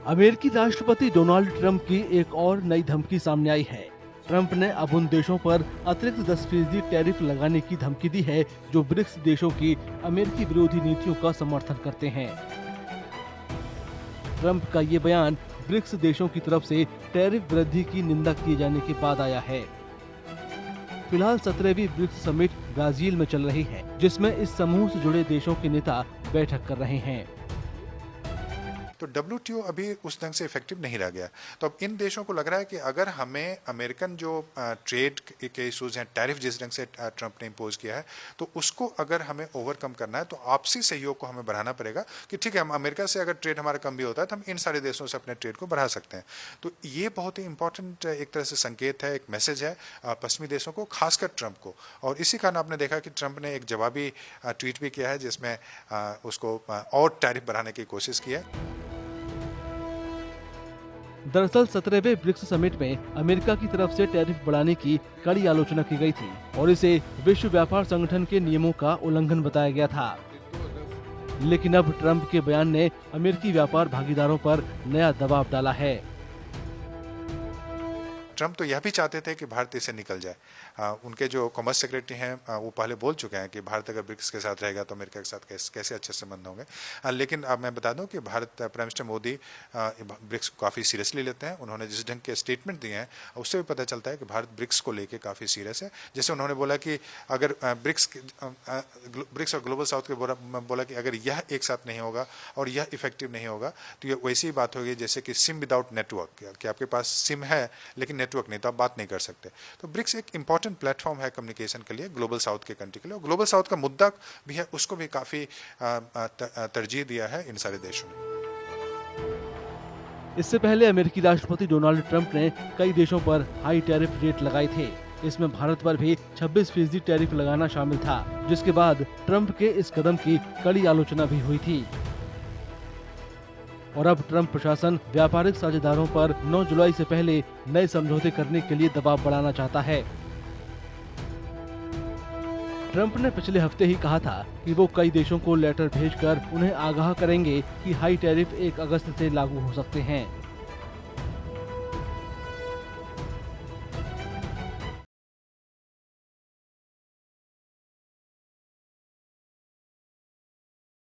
अमेरिकी राष्ट्रपति Donald Trump की एक और नई धमकी सामने आई है। ट्रंप ने अब उन देशों पर अतिरिक्त 10% टैरिफ लगाने की धमकी दी है जो ब्रिक्स देशों की अमेरिकी विरोधी नीतियों का समर्थन करते हैं। ट्रंप का ये बयान ब्रिक्स देशों की तरफ से टैरिफ वृद्धि की निंदा किए जाने के बाद आया है। फिलहाल 17वीं ब्रिक्स समिट ब्राजील में चल रही है, जिसमें इस समूह से जुड़े देशों के नेता बैठक कर रहे हैं। तो WTO अभी उस ढंग से इफेक्टिव नहीं रह गया। तो अब इन देशों को लग रहा है कि अगर हमें अमेरिकन जो ट्रेड के इशूज हैं, टैरिफ जिस ढंग से ट्रंप ने इम्पोज किया है, तो उसको अगर हमें ओवरकम करना है तो आपसी सहयोग को हमें बढ़ाना पड़ेगा कि ठीक है, हम अमेरिका से अगर ट्रेड हमारा कम भी होता है तो हम इन सारे देशों से अपने ट्रेड को बढ़ा सकते हैं। तो ये बहुत ही इंपॉर्टेंट एक तरह से संकेत है, एक मैसेज है पश्चिमी देशों को, खासकर ट्रंप को। और इसी कारण आपने देखा कि ट्रंप ने एक जवाबी ट्वीट भी किया है जिसमें उसको और टैरिफ बढ़ाने की कोशिश की है। दरअसल 17वें ब्रिक्स समिट में अमेरिका की तरफ से टैरिफ बढ़ाने की कड़ी आलोचना की गई थी और इसे विश्व व्यापार संगठन के नियमों का उल्लंघन बताया गया था। लेकिन अब ट्रंप के बयान ने अमेरिकी व्यापार भागीदारों पर नया दबाव डाला है। ट्रंप तो यह भी चाहते थे कि भारत इससे निकल जाए। उनके जो कॉमर्स सेक्रेटरी हैं वो पहले बोल चुके हैं कि भारत अगर ब्रिक्स के साथ रहेगा तो अमेरिका के साथ कैसे अच्छे संबंध होंगे। लेकिन अब मैं बता दूं कि Bharat prime minister Modi BRICS को काफ़ी सीरियसली लेते हैं। उन्होंने जिस ढंग के स्टेटमेंट दिए हैं उससे भी पता चलता है कि भारत ब्रिक्स को लेकर काफ़ी सीरियस है। जैसे उन्होंने बोला कि अगर ब्रिक्स और ग्लोबल साउथ के बोला कि अगर यह एक साथ नहीं होगा और यह इफेक्टिव नहीं होगा तो ये वैसी ही बात होगी जैसे कि सिम विदाउट नेटवर्क, कि आपके पास सिम है लेकिन नेटवर्क नहीं तो आप बात नहीं कर सकते। तो ब्रिक्स एक इंपॉर्टेंट प्लेटफॉर्म है कम्युनिकेशन के लिए ग्लोबल साउथ के कंट्री के लिए। ग्लोबल साउथ का मुद्दा भी है, उसको भी काफी तरजीह दिया है इन सारे देशों ने। इससे पहले अमेरिकी राष्ट्रपति डोनाल्ड ट्रंप ने कई देशों पर हाई टैरिफ रेट लगाए थे। इसमें भारत पर भी 26% टैरिफ लगाना शामिल था, जिसके बाद ट्रंप के इस कदम की कड़ी आलोचना भी हुई थी। और अब ट्रंप प्रशासन व्यापारिक साझेदारों पर 9 जुलाई से पहले नए समझौते करने के लिए दबाव बढ़ाना चाहता है। ट्रंप ने पिछले हफ्ते ही कहा था कि वो कई देशों को लेटर भेजकर उन्हें आगाह करेंगे कि हाई टैरिफ 1 अगस्त से लागू हो सकते हैं।